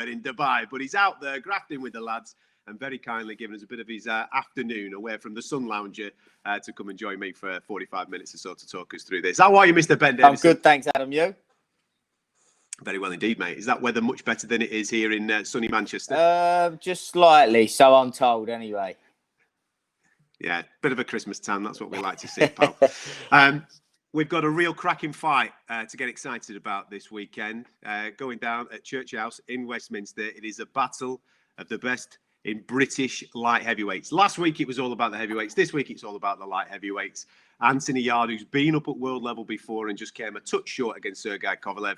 word in Dubai, but he's out there grafting with the lads and very kindly giving us a bit of his afternoon away from the Sun Lounger to come and join me for 45 minutes or so to talk us through this. How are you, Mr. Ben Davison? I'm good, thanks, Adam. You? Very well indeed, mate. Is that weather much better than it is here in sunny Manchester? Just slightly, so I'm told anyway. Yeah, bit of a Christmas tan. That's what we like to see, pal. We've got a real cracking fight to get excited about this weekend. Going down at Church House in Westminster. It is a battle of the best in British light heavyweights. Last week, it was all about the heavyweights. This week, it's all about the light heavyweights. Anthony Yarde, who's been up at world level before and just came a touch short against Sergei Kovalev,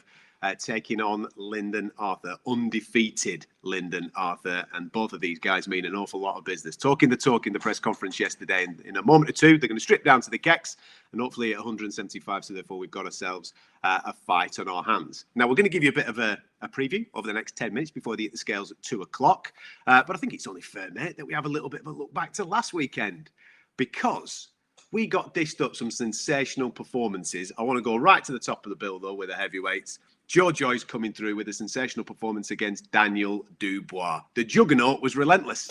taking on Lyndon Arthur, undefeated Lyndon Arthur. And both of these guys mean an awful lot of business. Talking the talk in the press conference yesterday. And in a moment or two, they're going to strip down to the kecks and hopefully at 175. So therefore, we've got ourselves a fight on our hands. Now, we're going to give you a bit of a preview over the next 10 minutes before they hit the scales at 2 o'clock. But I think it's only fair, mate, that we have a little bit of a look back to last weekend because we got dished up some sensational performances. I want to go right to the top of the bill, though, with the heavyweights. Joe Joyce coming through with a sensational performance against Daniel Dubois. The juggernaut was relentless.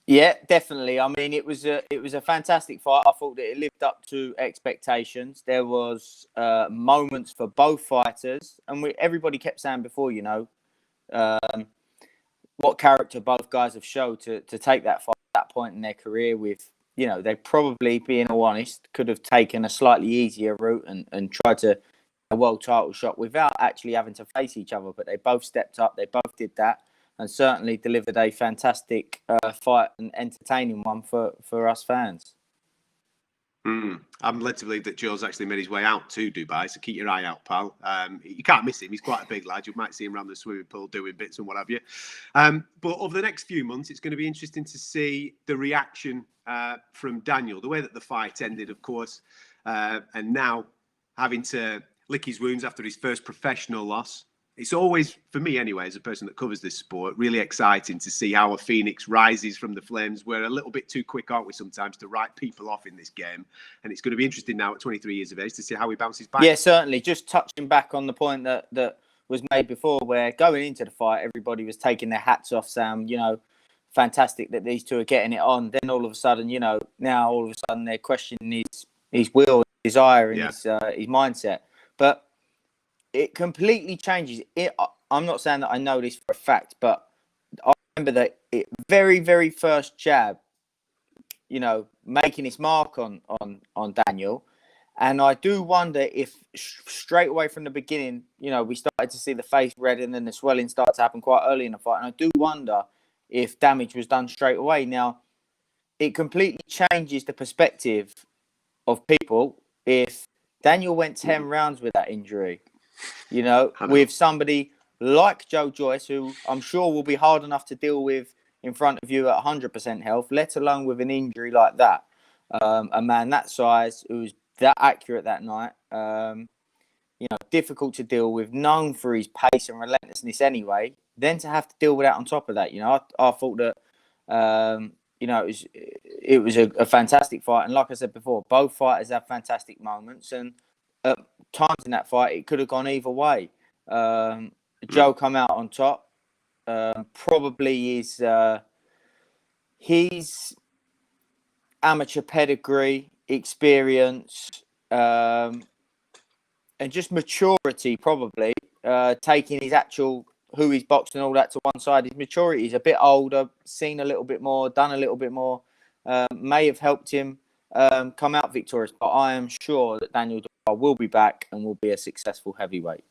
Yeah, definitely. I mean, it was a fantastic fight. I thought that it lived up to expectations. There was moments for both fighters, and everybody kept saying before, what character both guys have showed to take that fight at that point in their career with, they probably, being all honest, could have taken a slightly easier route and tried to a world title shot without actually having to face each other. But they both stepped up. They both did that and certainly delivered a fantastic fight and entertaining one for us fans. I'm led to believe that Joe's actually made his way out to Dubai, so keep your eye out, pal. You can't miss him. He's quite a big lad. You might see him around the swimming pool doing bits and what have you. But over the next few months, it's going to be interesting to see the reaction from Daniel, the way that the fight ended, of course, and now having to lick his wounds after his first professional loss. It's always, for me anyway, as a person that covers this sport, really exciting to see how a phoenix rises from the flames. We're a little bit too quick, aren't we, sometimes, to write people off in this game. And it's going to be interesting now at 23 years of age to see how he bounces back. Yeah, certainly. Just touching back on the point that was made before, where going into the fight, everybody was taking their hats off, Sam, fantastic that these two are getting it on. Then all of a sudden, now all of a sudden they're questioning his will, his desire and his mindset. But it completely changes. I'm not saying that I know this for a fact, but I remember that very, very first jab, making its mark on Daniel. And I do wonder if straight away from the beginning, we started to see the face red and then the swelling start to happen quite early in the fight. And I do wonder if damage was done straight away. Now, it completely changes the perspective of people if Daniel went 10 rounds with that injury, with somebody like Joe Joyce, who I'm sure will be hard enough to deal with in front of you at 100% health, let alone with an injury like that. A man that size, who was that accurate that night, difficult to deal with, known for his pace and relentlessness anyway, then to have to deal with that on top of that, I thought that, it was a fantastic fight. And like I said before, both fighters have fantastic moments. And at times in that fight, it could have gone either way. Joe come out on top. Probably his amateur pedigree, experience, and just maturity, probably taking his actual who he's boxed and all that to one side. His maturity is a bit older, seen a little bit more, done a little bit more, may have helped him come out victorious. But I am sure that Daniel Dubois will be back and will be a successful heavyweight.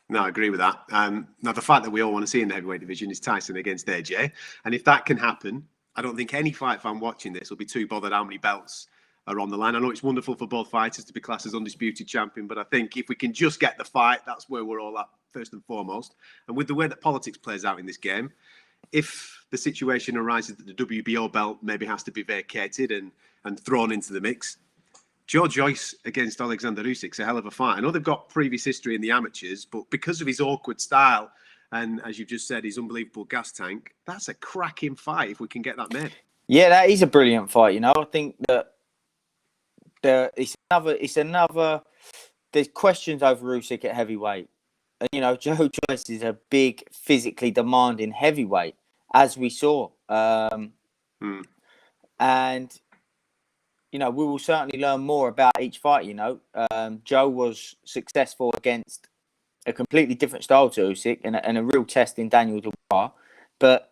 No, I agree with that. Now, the fight that we all want to see in the heavyweight division is Tyson against AJ. And if that can happen, I don't think any fight fan watching this will be too bothered how many belts are on the line. I know it's wonderful for both fighters to be classed as undisputed champion, but I think if we can just get the fight, that's where we're all at, first and foremost. And with the way that politics plays out in this game, if the situation arises that the WBO belt maybe has to be vacated and thrown into the mix, Joe Joyce against Alexander Usyk's a hell of a fight. I know they've got previous history in the amateurs, but because of his awkward style and, as you've just said, his unbelievable gas tank, that's a cracking fight if we can get that made. Yeah, that is a brilliant fight. I think that it's another. There's questions over Usyk at heavyweight. Joe Joyce is a big, physically demanding heavyweight, as we saw. And, we will certainly learn more about each fight, Joe was successful against a completely different style to Usyk and a real test in Daniel Dubois. But,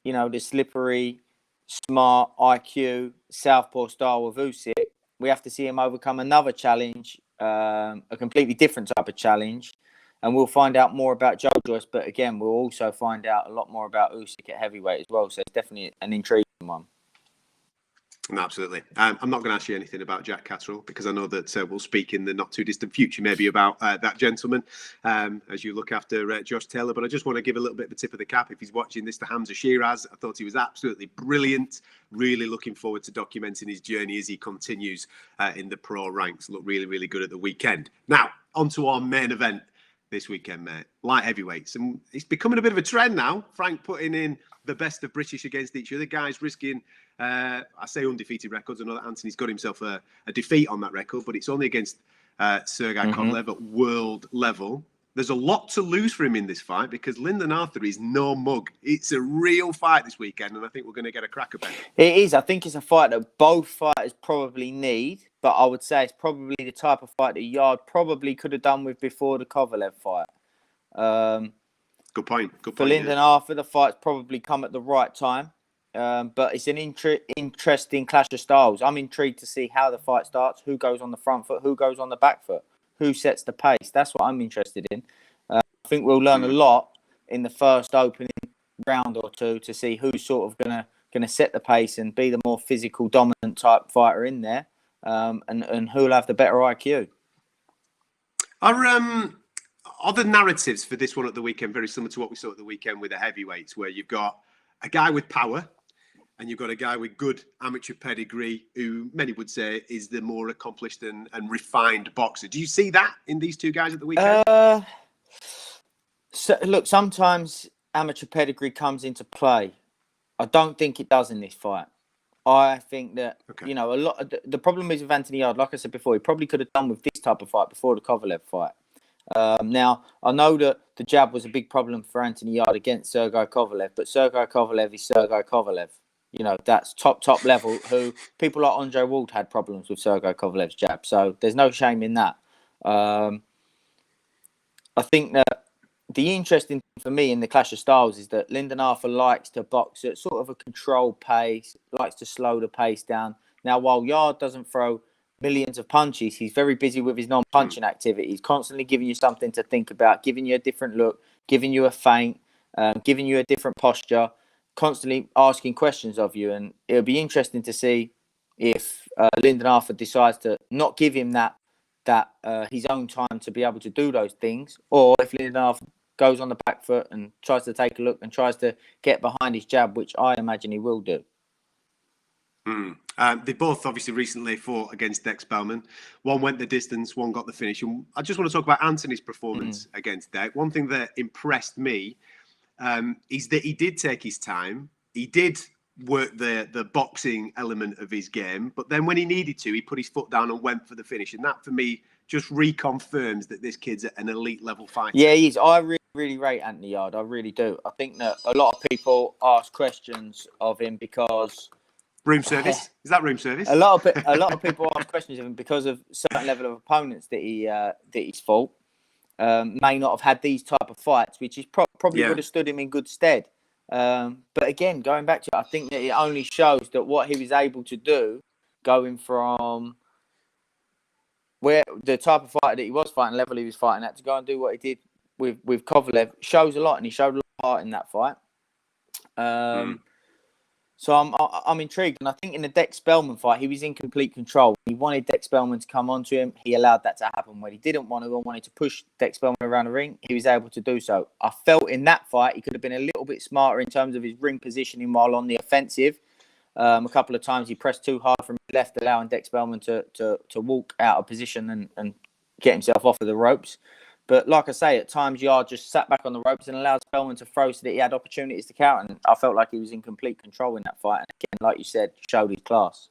the slippery, smart, IQ, southpaw style of Usyk, we have to see him overcome another challenge, a completely different type of challenge. And we'll find out more about Joe Joyce. But again, we'll also find out a lot more about Usyk at heavyweight as well. So it's definitely an intriguing one. No, absolutely. I'm not going to ask you anything about Jack Catterall because I know that we'll speak in the not too distant future maybe about that gentleman as you look after Josh Taylor. But I just want to give a little bit of a tip of the cap if he's watching this to Hamza Shiraz. I thought he was absolutely brilliant. Really looking forward to documenting his journey as he continues in the pro ranks. Looked really, really good at the weekend. Now, on to our main event this weekend, mate. Light heavyweights. And it's becoming a bit of a trend now. Frank putting in the best of British against each other. Guys risking, I say undefeated records. I know that Anthony's got himself a defeat on that record, but it's only against Sergei Kovalev at world level. There's a lot to lose for him in this fight because Lyndon Arthur is no mug. It's a real fight this weekend, and I think we're going to get a cracker bet. It is. I think it's a fight that both fighters probably need, but I would say it's probably the type of fight that Yarde probably could have done with before the Kovalev fight. Good point. For Lyndon Arthur, the fight's probably come at the right time, but it's an interesting clash of styles. I'm intrigued to see how the fight starts, who goes on the front foot, who goes on the back foot, who sets the pace. That's what I'm interested in. I think we'll learn a lot in the first opening round or two to see who's sort of gonna set the pace and be the more physical, dominant type fighter in there, and who'll have the better IQ. Are the narratives for this one at the weekend very similar to what we saw at the weekend with the heavyweights, where you've got a guy with power and you've got a guy with good amateur pedigree who many would say is the more accomplished and refined boxer? Do you see that in these two guys at the weekend? So, look, sometimes amateur pedigree comes into play. I don't think it does in this fight. I think that, a lot of the problem is with Anthony Yarde, like I said before, he probably could have done with this type of fight before the Kovalev fight. Now, I know that the jab was a big problem for Anthony Yarde against Sergei Kovalev, but Sergei Kovalev is Sergei Kovalev. That's top level, who people like Andre Ward had problems with Sergei Kovalev's jab. So there's no shame in that. I think that the interesting thing for me in the clash of styles is that Lyndon Arthur likes to box at sort of a controlled pace, likes to slow the pace down. Now, while Yarde doesn't throw millions of punches, he's very busy with his non-punching activities, constantly giving you something to think about, giving you a different look, giving you a feint, giving you a different posture, constantly asking questions of you. And it'll be interesting to see if Lyndon Arthur decides to not give him that his own time to be able to do those things, or if Lyndon Arthur goes on the back foot and tries to take a look and tries to get behind his jab, which I imagine he will do. They both obviously recently fought against Dex Bellman. One went the distance, one got the finish. And I just want to talk about Anthony's performance against Dex. One thing that impressed me is that he did take his time. He did work the boxing element of his game, but then when he needed to, he put his foot down and went for the finish. And that, for me, just reconfirms that this kid's an elite level fighter. Yeah, he is. I really rate Anthony Yarde. I really do. I think that a lot of people ask questions of him because room service. Is that room service? A lot of people ask questions of him because of certain level of opponents that he's fought. May not have had these type of fights, which is probably would have stood him in good stead. But again, going back to it, I think that it only shows that what he was able to do, going from where the type of fighter that he was fighting, level he was fighting at, to go and do what he did with Kovalev, shows a lot, and he showed a lot of heart in that fight. So I'm intrigued, and I think in the Dex Bellman fight, he was in complete control. He wanted Dex Bellman to come onto him. He allowed that to happen. When he didn't want to or wanted to push Dex Bellman around the ring, he was able to do so. I felt in that fight he could have been a little bit smarter in terms of his ring positioning while on the offensive. A couple of times he pressed too hard from his left, allowing Dex Bellman to walk out of position and get himself off of the ropes. But like I say, at times Yarde just sat back on the ropes and allowed Spellman to throw so that he had opportunities to counter. And I felt like he was in complete control in that fight. And again, like you said, showed his class.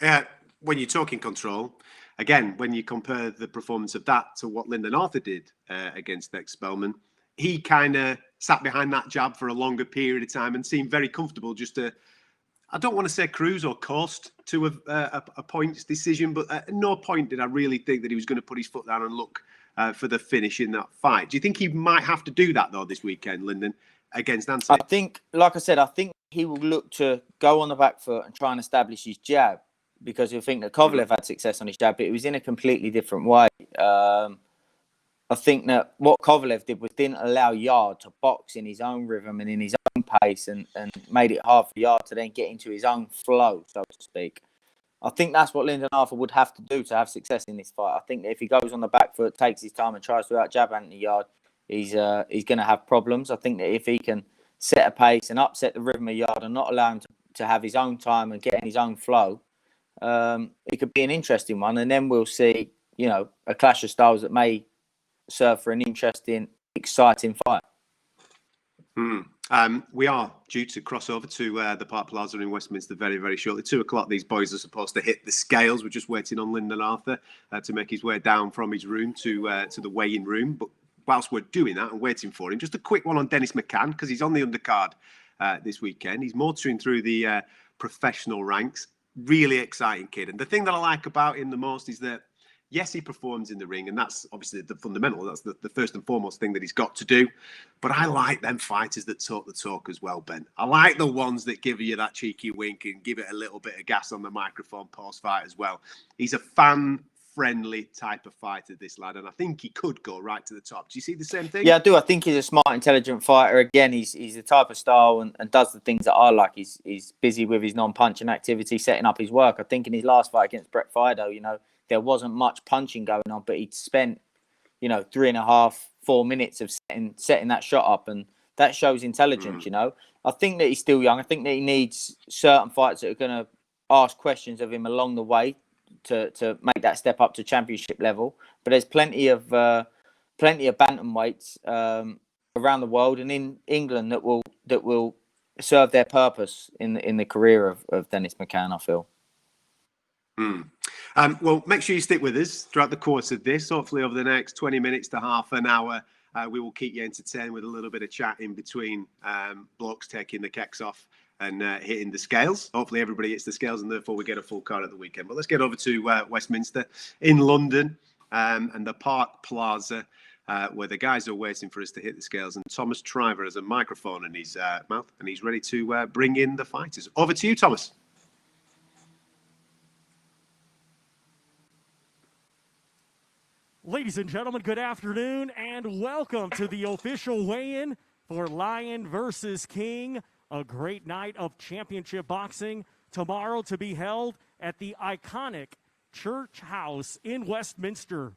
Yeah, when you're talking control, again, when you compare the performance of that to what Lyndon Arthur did against the Spellman, he kind of sat behind that jab for a longer period of time and seemed very comfortable just to, I don't want to say cruise or coast to a points decision, but at no point did I really think that he was going to put his foot down and look for the finish in that fight. Do you think he might have to do that, though, this weekend, Lyndon, against Nancy? I think, like I said, I think he will look to go on the back foot and try and establish his jab, because you think that Kovalev had success on his jab, but it was in a completely different way. I think that what Kovalev did was didn't allow Yarde to box in his own rhythm and in his own pace, and made it hard for Yarde to then get into his own flow, so to speak. I think that's what Lyndon Arthur would have to do to have success in this fight. I think that if he goes on the back foot, takes his time and tries to out-jab Anthony Yarde, he's going to have problems. I think that if he can set a pace and upset the rhythm of Yarde and not allow him to have his own time and get in his own flow, it could be an interesting one. And then we'll see, a clash of styles that may serve for an interesting, exciting fight. We are due to cross over to the Park Plaza in Westminster very, very shortly. 2:00, these boys are supposed to hit the scales. We're just waiting on Lyndon Arthur to make his way down from his room to the weigh-in room. But whilst we're doing that and waiting for him, just a quick one on Dennis Mccann, because he's on the undercard this weekend. He's motoring through the professional ranks. Really exciting kid. And the thing that I like about him the most is that, yes, he performs in the ring, and that's obviously the fundamental. That's the first and foremost thing that he's got to do. But I like them fighters that talk the talk as well, Ben. I like the ones that give you that cheeky wink and give it a little bit of gas on the microphone post-fight as well. He's a fan-friendly type of fighter, this lad, and I think he could go right to the top. Do you see the same thing? Yeah, I do. I think he's a smart, intelligent fighter. Again, he's the type of style and does the things that I like. He's busy with his non-punching activity, setting up his work. I think in his last fight against Brett Fido, there wasn't much punching going on, but he'd spent, 3.5, 4 minutes of setting that shot up, and that shows intelligence, I think that he's still young. I think that he needs certain fights that are going to ask questions of him along the way to make that step up to championship level. But there's plenty of bantamweights around the world and in England that will serve their purpose in the career of Dennis Mccann, I feel. Well, make sure you stick with us throughout the course of this. Hopefully over the next 20 minutes to half an hour, we will keep you entertained with a little bit of chat in between blokes taking the kecks off and hitting the scales. Hopefully everybody hits the scales and therefore we get a full card at the weekend. But let's get over to Westminster in London and the Park Plaza where the guys are waiting for us to hit the scales. And Thomas Triver has a microphone in his mouth and he's ready to bring in the fighters. Over to you, Thomas. Ladies and gentlemen, good afternoon and welcome to the official weigh-in for Lion versus King, a great night of championship boxing tomorrow to be held at the iconic Church House in Westminster.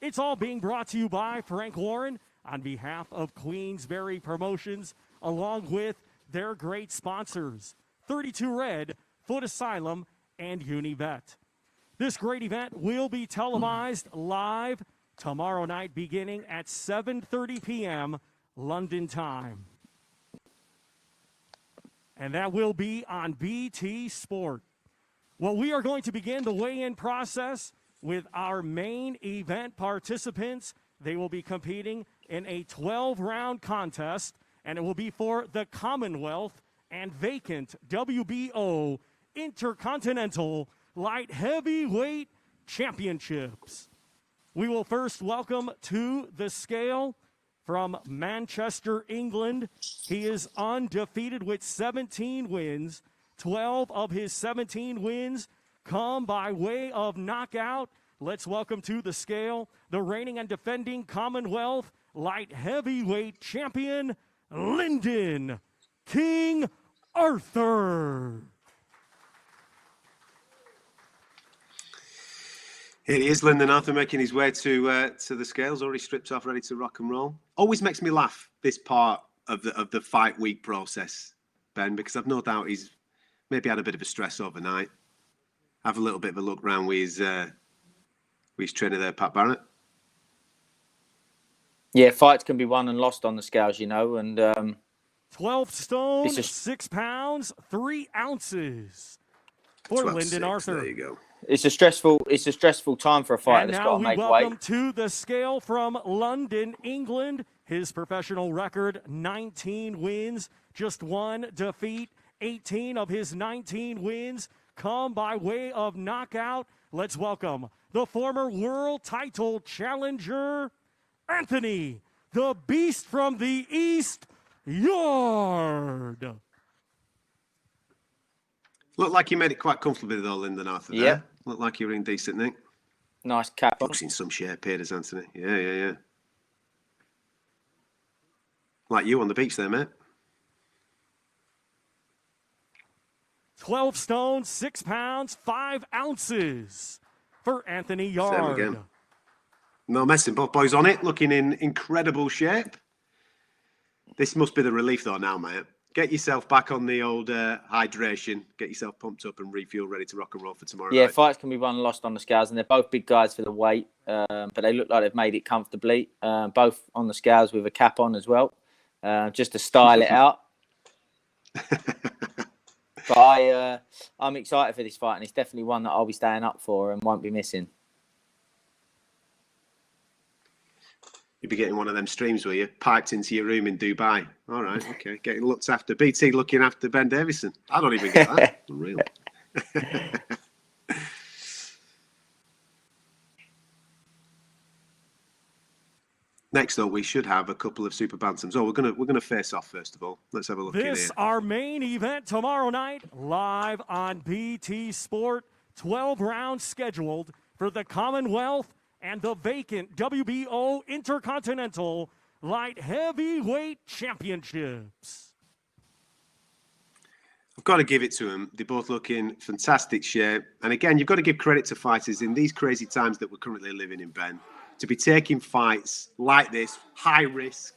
It's all being brought to you by Frank Warren on behalf of Queensberry Promotions, along with their great sponsors, 32 Red, Foot Asylum, and Univet. This great event will be televised live tomorrow night beginning at 7:30 p.m. London time. And that will be on BT Sport. Well, we are going to begin the weigh-in process with our main event participants. They will be competing in a 12-round contest, and it will be for the Commonwealth and vacant WBO Intercontinental Light Heavyweight Championships. We will first welcome to the scale from Manchester, England. He is undefeated with 17 wins. 12 of his 17 wins come by way of knockout. Let's welcome to the scale the reigning and defending Commonwealth Light Heavyweight Champion, Lyndon King Arthur. Here he is, Lyndon Arthur, making his way to the scales, already stripped off, ready to rock and roll. Always makes me laugh, this part of the fight week process, Ben, because I've no doubt he's maybe had a bit of a stress overnight. Have a little bit of a look round with his trainer there, Pat Barrett. Yeah, fights can be won and lost on the scales, and 12 stone, 6 pounds, 3 ounces for Lyndon Arthur. There you go. It's a stressful time for a fighter that's got to make weight. And now we welcome to the scale from London, England. His professional record, 19 wins, just one defeat. 18 of his 19 wins come by way of knockout. Let's welcome the former world title challenger, Anthony, the Beast from the East, Yarde. Looked like you made it quite comfortably though, Lyndon Arthur. Yeah. Looked like you were in decent nick. Nice cap on. Looks in some shape here, does Anthony? Yeah. Like you on the beach there, mate. 12 stone, 6 pounds, 5 ounces for Anthony Yarde. Same again. No messing, both boys on it, looking in incredible shape. This must be the relief though now, mate. Get yourself back on the old hydration, get yourself pumped up and refuel, ready to rock and roll for tomorrow night. Fights can be won and lost on the scales, and they're both big guys for the weight, but they look like they've made it comfortably, both on the scales with a cap on as well, just to style it out. But I'm excited for this fight, and it's definitely one that I'll be staying up for and won't be missing. You'll be getting one of them streams where you piped into your room in Dubai. All right, okay. Getting looked after. BT looking after Ben Davison. I don't even get that. Unreal. Next up, we should have a couple of super bantams. Oh, we're gonna face off first of all. Let's have a look in here. This our main event tomorrow night, live on BT Sport. 12 rounds scheduled for the Commonwealth and the vacant WBO Intercontinental Light Heavyweight Championships. I've got to give it to them. They both look in fantastic shape. And again, you've got to give credit to fighters in these crazy times that we're currently living in, Ben, to be taking fights like this, high risk.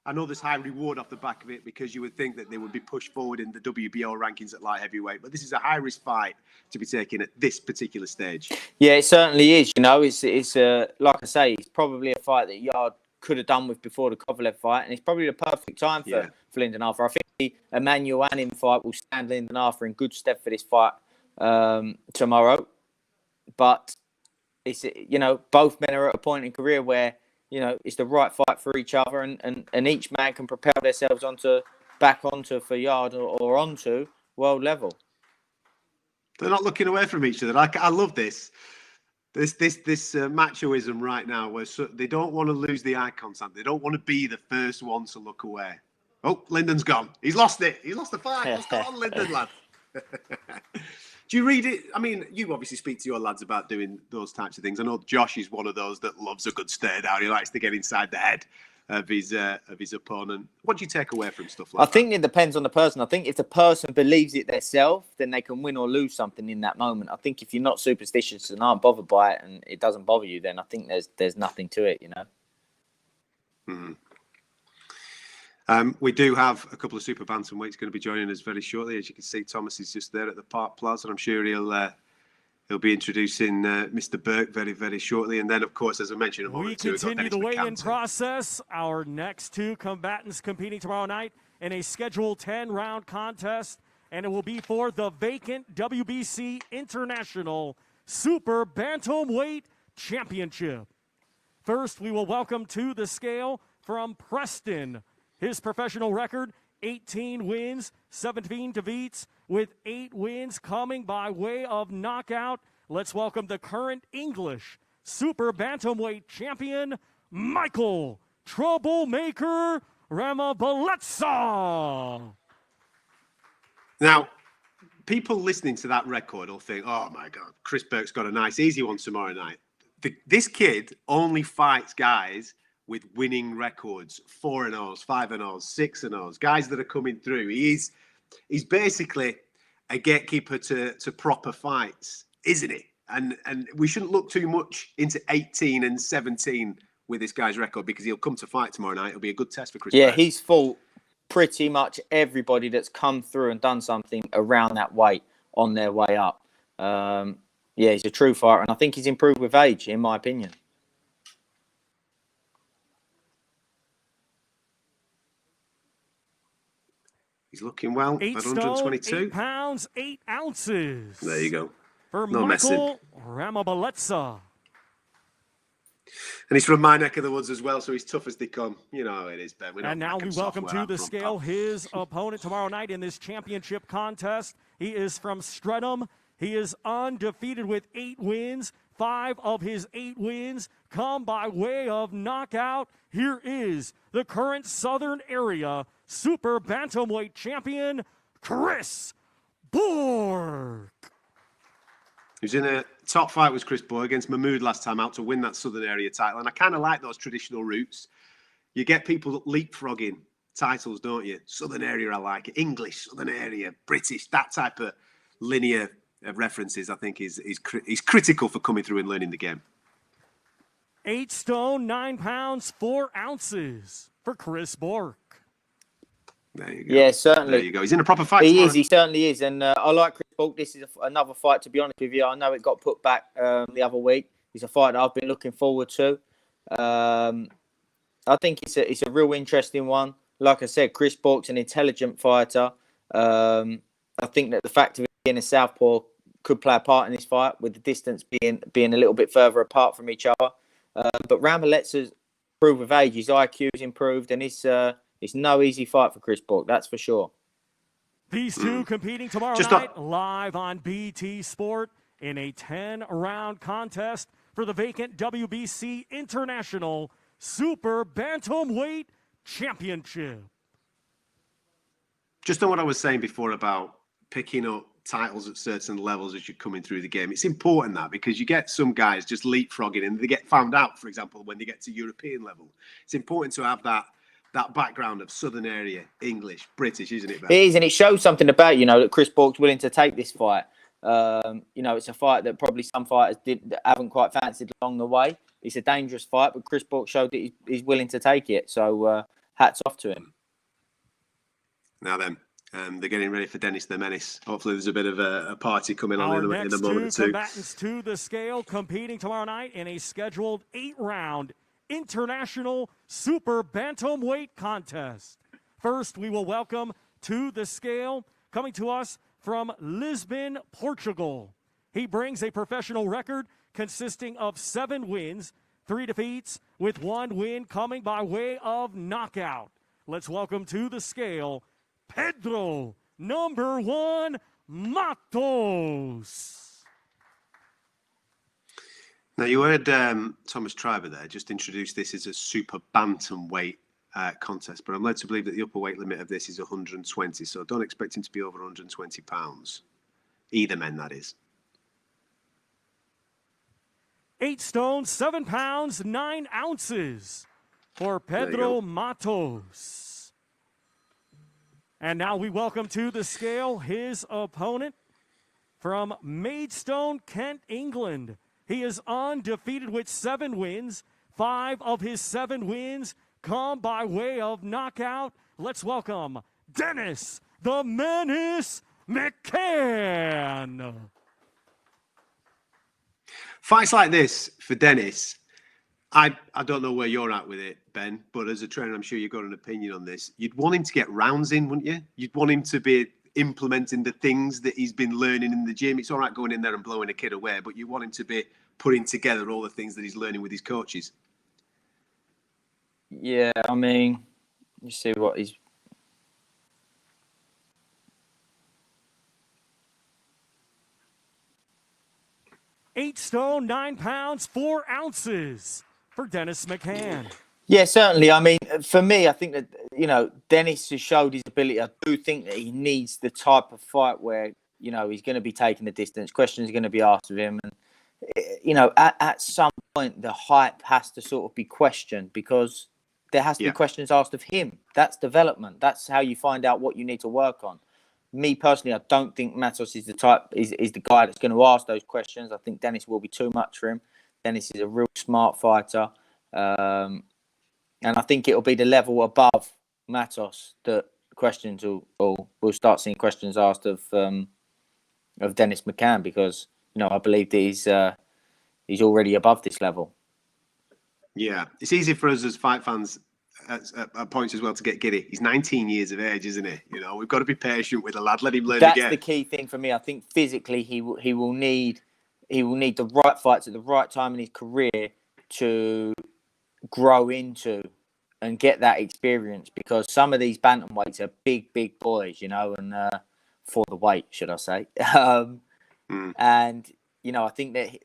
I know there's high reward off the back of it because you would think that they would be pushed forward in the WBO rankings at light heavyweight. But this is a high risk fight to be taken at this particular stage. Yeah, it certainly is. You know, it's like I say, it's probably a fight that Yarde could have done with before the Kovalev fight, and it's probably the perfect time for Lyndon Arthur. I think the Emmanuel Anim fight will stand Lyndon Arthur in good stead for this fight tomorrow. But it's, you know, both men are at a point in career where, you know, it's the right fight for each other, and each man can propel themselves back onto for Yarde or onto world level. They're not looking away from each other. I love this. This machoism right now, where they don't want to lose the eye contact. They don't want to be the first one to look away. Oh, Lyndon's gone. He's lost it. He lost the fight. What's going on, Lyndon, lad? Do you read it? I mean, you obviously speak to your lads about doing those types of things. I know Josh is one of those that loves a good stare down. He likes to get inside the head of his opponent. What do you take away from stuff like that? I think it depends on the person. I think if the person believes it themselves, then they can win or lose something in that moment. I think if you're not superstitious and aren't bothered by it and it doesn't bother you, then I think there's nothing to it, you know. Mm-hmm. We do have a couple of super bantamweights going to be joining us very shortly. As you can see, Thomas is just there at the Park Plaza. I'm sure he'll be introducing Mr. Burke very, very shortly. And then, of course, as I mentioned, we continue the weigh-in process. Our next two combatants competing tomorrow night in a scheduled 10-round contest, and it will be for the vacant WBC International Super Bantamweight Championship. First, we will welcome to the scale from Preston. His professional record, 18 wins, 17 defeats, with 8 wins coming by way of knockout. Let's welcome the current English Super Bantamweight champion, Michael Troublemaker Ramabaleza. Now, people listening to that record will think, oh my God, Chris Burke's got a nice, easy one tomorrow night. This kid only fights guys with winning records, 4-0s, 5-0s, 6-0s, guys that are coming through. He's basically a gatekeeper to proper fights, isn't he? And we shouldn't look too much into 18 and 17 with this guy's record, because he'll come to fight tomorrow night. It'll be a good test for Chris Burke. He's fought pretty much everybody that's come through and done something around that weight on their way up. He's a true fighter, and I think he's improved with age, in my opinion. He's looking well 8 at stone, 122. 8 pounds, 8 ounces. There you go. for No messing. Michael Ramabaletsa. And he's from my neck of the woods as well, so he's tough as they come. You know how it is, Ben. And now we welcome to the scale his opponent tomorrow night in this championship contest. He is from Streatham. He is undefeated with 8 wins. 5 of his 8 wins come by way of knockout. Here is the current Southern Area Super Bantamweight champion, Chris Borg. He was in a top fight with Chris Boy against Mahmood last time out to win that Southern Area title. And I kind of like those traditional routes. You get people leapfrogging titles, don't you? Southern Area, I like it. English, Southern Area, British, that type of linear references, I think, is critical for coming through and learning the game. 8 stone, 9 pounds, 4 ounces for Chris Borg. There you go. Yeah, certainly. There you go. He's in a proper fight. He certainly is. And I like Chris Borg. This is another fight, to be honest with you. I know it got put back the other week. It's a fight that I've been looking forward to. I think it's a real interesting one. Like I said, Chris Borg's an intelligent fighter. I think that the fact of it being a southpaw could play a part in this fight, with the distance being a little bit further apart from each other. But Ramaletsa's improved with age. His IQ's improved, and it's no easy fight for Chris Borg, that's for sure. These two competing tomorrow night live on BT Sport in a 10-round contest for the vacant WBC International Super Bantamweight Championship. Just on what I was saying before about picking up titles at certain levels as you're coming through the game, it's important that, because you get some guys just leapfrogging and they get found out, for example, when they get to European level. It's important to have that background of Southern Area, English, British, isn't it, Ben? It is, and it shows something about, that Chris Borg's willing to take this fight. It's a fight that probably some fighters haven't quite fancied along the way. It's a dangerous fight, but Chris Borg showed that he's willing to take it. So hats off to him. Now then, they're getting ready for Dennis the Menace. Hopefully there's a bit of a party coming on in a moment or two. Our next two combatants to the scale competing tomorrow night in a scheduled 8-round International Super Bantamweight contest. First, we will welcome to the scale, coming to us from Lisbon, Portugal. He brings a professional record consisting of 7 wins, 3 defeats, with 1 win coming by way of knockout. Let's welcome to the scale, Pedro #1 Matos. Now, you heard Thomas Triber there just introduce this as a super bantamweight contest, but I'm led to believe that the upper weight limit of this is 120, so don't expect him to be over 120 pounds. Either men, that is. 8 stone, 7 pounds, 9 ounces for Pedro Matos. And now we welcome to the scale his opponent from Maidstone, Kent, England. He is undefeated with 7 wins. 5 of his 7 wins come by way of knockout. Let's welcome Dennis the Menace Mccann. Fights like this for Dennis, I don't know where you're at with it, Ben, but as a trainer, I'm sure you've got an opinion on this. You'd want him to get rounds in, wouldn't you? You'd want him to be implementing the things that he's been learning in the gym. It's all right going in there and blowing a kid away, but you want him to be putting together all the things that he's learning with his coaches. Yeah, I mean, you see what he's... Eight stone, 9 pounds, 4 ounces for Dennis Mccann. Yeah, certainly. I mean, for me, I think that, Dennis has showed his ability. I do think that he needs the type of fight where, he's going to be taking the distance. Questions are going to be asked of him. And, at some point, the hype has to sort of be questioned, because there has to be questions asked of him. That's development. That's how you find out what you need to work on. Me personally, I don't think Matos is the type, is the guy that's going to ask those questions. I think Dennis will be too much for him. Dennis is a real smart fighter. And I think it'll be the level above Matos that questions we'll start seeing questions asked of Dennis Mccann, because I believe that he's already above this level. Yeah, it's easy for us as fight fans at points as well to get giddy. He's 19 years of age, isn't he? You know, we've got to be patient with the lad. Let him learn That's again. the key thing for me. I think physically he will need the right fights at the right time in his career to grow into and get that experience, because some of these bantamweights are big boys, you know, and for the weight, should I say. And, you know, I think that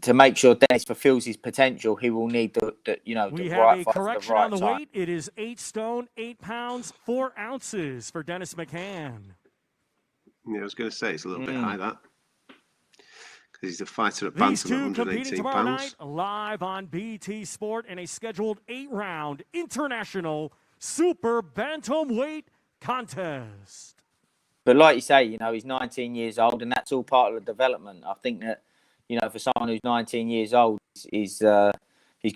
to make sure Dennis fulfills his potential, he will need the We the have right a fight correction at the right on the time. weight. It is 8 stone, 8 pounds, 4 ounces for Dennis Mccann. Yeah, I was going to say it's a little bit high, that. Because he's a fighter at These bantam at two competing 118 tomorrow pounds. night live on BT Sport in a scheduled 8-round international super bantamweight contest. But like you say, you know, he's 19 years old, and that's all part of the development. I think that, you know, for someone who's 19 years old, he's got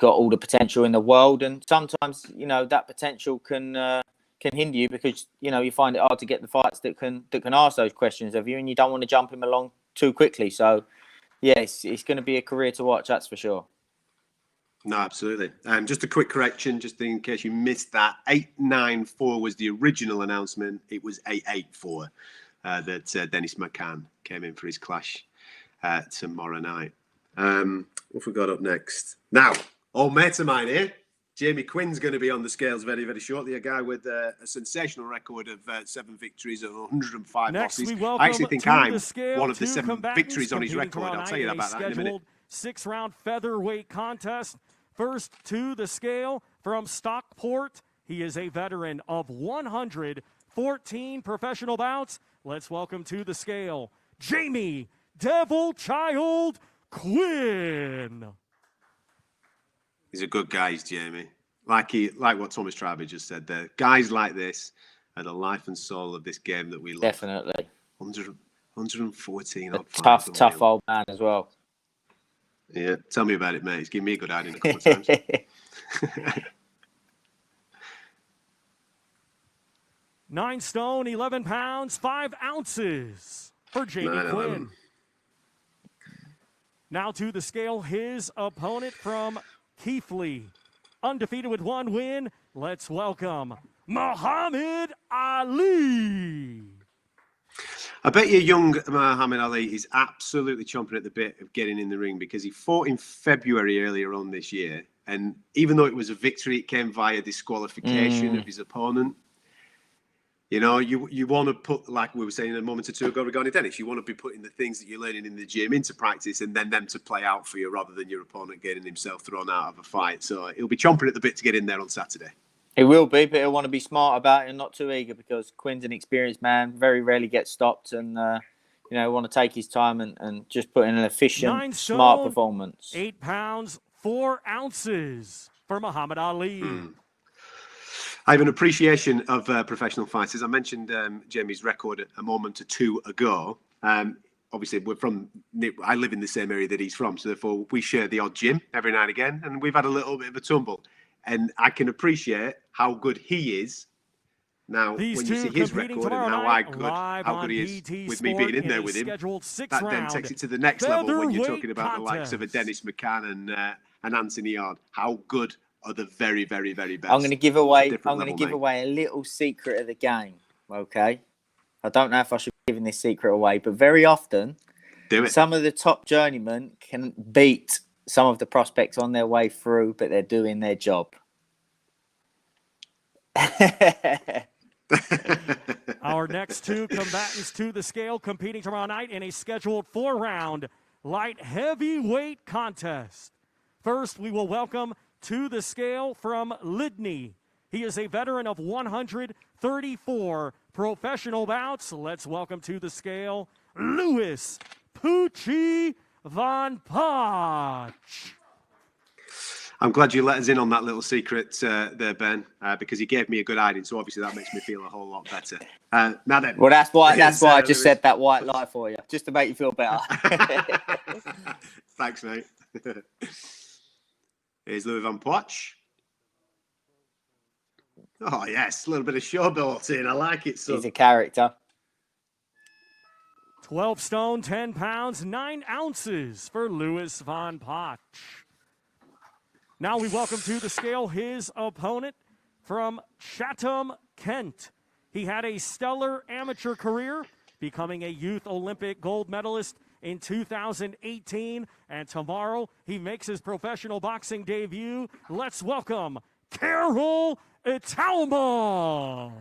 all the potential in the world. And sometimes, you know, that potential can hinder you because, you know, you find it hard to get the fights that can ask those questions of you, and you don't want to jump him along too quickly. So, yeah, it's going to be a career to watch, that's for sure. No, absolutely. Just a quick correction, just in case you missed that. 894 was the original announcement. It was 884 that Dennis Mccann came in for his clash tomorrow night. What have we got up next? Now, old mate of mine here, Jamie Quinn's going to be on the scales very, very shortly. A guy with a sensational record of 7 victories and 105 Next, losses. we welcome I actually think to I'm the scale one of the two 7 combatants victories on his competing record. tomorrow I'll tell you night about that in a minute. scheduled 6-round featherweight contest. First to the scale from Stockport. He is a veteran of 114 professional bouts. Let's welcome to the scale, Jamie Devil Child Quinn. He's a good guy, he's Jamie. Like what Thomas Treiber just said there. Guys like this are the life and soul of this game that we love. Definitely. 114 A odd tough old man as well. Yeah, tell me about it, mate. He's given me a good hiding a couple of times. 9 stone, 11 pounds, 5 ounces for Jamie 9-11. Quinn. Now to the scale, his opponent from Keithley. Undefeated with 1 win. Let's welcome Muhammad Ali. I bet you young Muhammad Ali is absolutely chomping at the bit of getting in the ring, because he fought in February earlier on this year. And even though it was a victory, it came via disqualification of his opponent. You know, you want to put, like we were saying a moment or two ago regarding Dennis, you want to be putting the things that you're learning in the gym into practice and then them to play out for you rather than your opponent getting himself thrown out of a fight. So he'll be chomping at the bit to get in there on Saturday. He will be, but he'll want to be smart about it and not too eager, because Quinn's an experienced man, very rarely gets stopped, and you know, want to take his time and just put in an efficient, smart performance. 8 pounds, 4 ounces for Muhammad Ali. I have an appreciation of professional fighters. I mentioned Jamie's record a moment or two ago. Obviously, I live in the same area that he's from, so therefore we share the odd gym every now and again, and we've had a little bit of a tumble. And I can appreciate how good he is now when you see his record and how good he is with me being in there with him. That then takes it to the next level when you're talking about the likes of a Dennis Mccann and Anthony Yarde. How good are the very, very, very best? I'm going to give away a little secret of the game. Okay, I don't know if I should be giving this secret away, but very often, some of the top journeymen can beat some of the prospects on their way through, but they're doing their job. Our next 2 combatants to the scale competing tomorrow night in a scheduled 4-round light heavyweight contest. First, we will welcome to the scale from Lydney. He is a veteran of 134 professional bouts. Let's welcome to the scale, Louis Poochie Von Potch. I'm glad you let us in on that little secret there, Ben, because he gave me a good hiding, so obviously that makes me feel a whole lot better. Now then, well, that's why I just said that white lie for you, just to make you feel better. Thanks, mate. Here's Louis Von Potch. Oh, yes, a little bit of showboat in. I like it. So. He's a character. 12 stone, 10 pounds, 9 ounces for Louis Von Potch. Now we welcome to the scale his opponent. from Chatham, Kent. He had a stellar amateur career, becoming a youth Olympic gold medalist in 2018. And tomorrow he makes his professional boxing debut. Let's welcome Carol Italma.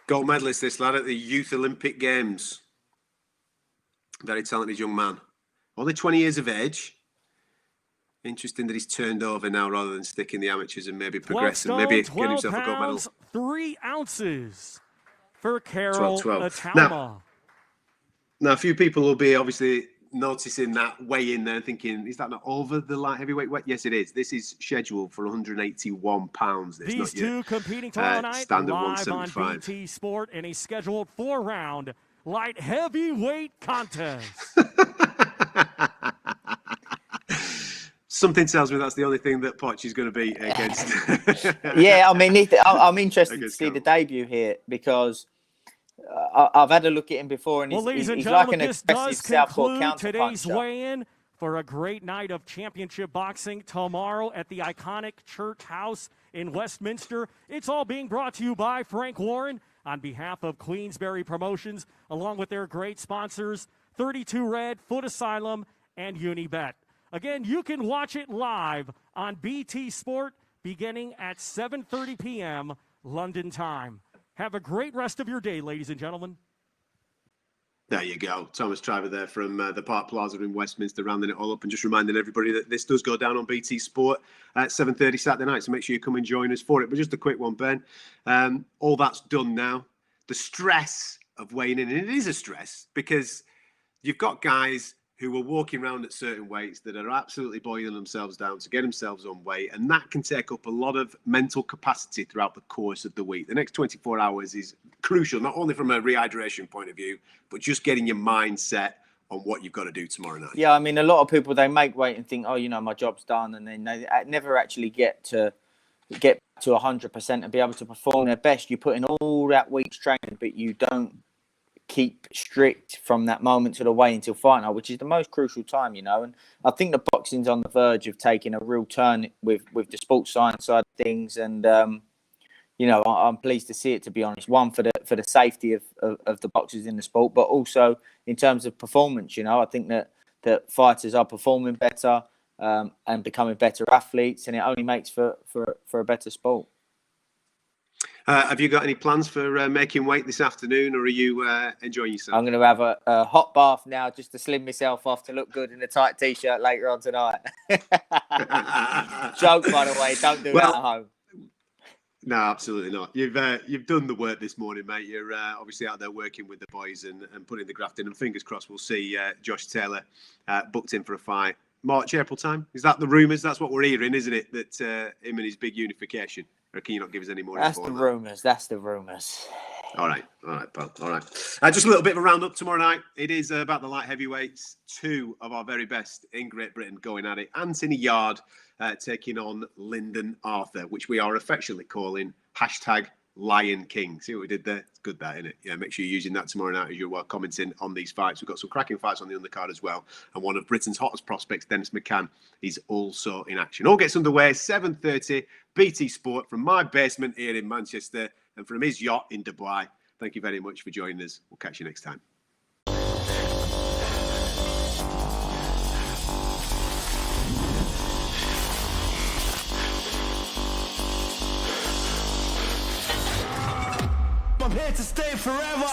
Gold medalist, this lad, at the Youth Olympic Games. Very talented young man. Only 20 years of age. Interesting that he's turned over now rather than sticking the amateurs and maybe progressing. Maybe get himself a gold medal. 3 ounces for Carol 12. Italma. Now, a few people will be obviously noticing that weigh in there, thinking, is that not over the light heavyweight weight? Yes, it is. This is scheduled for 181 pounds. These two competing tomorrow night standard live on 175. BT Sport in a scheduled 4-round light heavyweight contest. Something tells me that's the only thing that Poch is going to be against. Yeah, I mean, I'm interested to see the debut here because I've had a look at him before, and ladies and he's gentlemen, like an this aggressive does southpaw conclude today's counterpuncher. weigh-in for a great night of championship boxing tomorrow at the iconic Church House in Westminster. It's all being brought to you by Frank Warren on behalf of Queensberry Promotions, along with their great sponsors, 32 Red, Foot Asylum, and Unibet. Again, you can watch it live on BT Sport beginning at 7:30 p.m. London time. Have a great rest of your day, ladies and gentlemen. There you go. Thomas Triver there from the Park Plaza in Westminster, rounding it all up and just reminding everybody that this does go down on BT Sport at 7:30 Saturday night, so make sure you come and join us for it. But just a quick one, Ben. All that's done now. The stress of weighing in, and it is a stress because you've got guys who are walking around at certain weights that are absolutely boiling themselves down to get themselves on weight, and that can take up a lot of mental capacity throughout the course of the week. The next 24 hours is crucial, not only from a rehydration point of view, but just getting your mind set on what you've got to do tomorrow night. Yeah, I mean, a lot of people, they make weight and think, oh, you know, my job's done, and then they never actually get to 100% and be able to perform their best. You put in all that week's training, but you don't keep strict from that moment to the weigh until fight night, which is the most crucial time, you know. And I think the boxing's on the verge of taking a real turn with the sports science side of things. And you know, I'm pleased to see it, to be honest. One, for the safety of the boxers in the sport, but also in terms of performance. You know, I think that fighters are performing better and becoming better athletes, and it only makes for a better sport. Have you got any plans for making weight this afternoon, or are you enjoying yourself? I'm going to have a hot bath now just to slim myself off to look good in a tight T-shirt later on tonight. Joke, by the way. Don't do that at home. No, absolutely not. You've done the work this morning, mate. You're obviously out there working with the boys and putting the graft in. And fingers crossed we'll see Josh Taylor booked in for a fight. March, April time? Is that the rumours? That's what we're hearing, isn't it? That him and his big unification. Or can you not give us any more info? That's the rumours. All right, pal. All right. Just a little bit of a roundup tomorrow night. It is about the light heavyweights. 2 of our very best in Great Britain going at it. Anthony Yarde taking on Lyndon Arthur, which we are affectionately calling #Lion King. See what we did there? It's good, that, isn't it? Yeah, make sure you're using that tomorrow night as you're commenting on these fights. We've got some cracking fights on the undercard as well. And one of Britain's hottest prospects, Dennis Mccann, is also in action. All gets underway, 7:30, BT Sport from my basement here in Manchester and from his yacht in Dubai. Thank you very much for joining us. We'll catch you next time. I'm here to stay forever.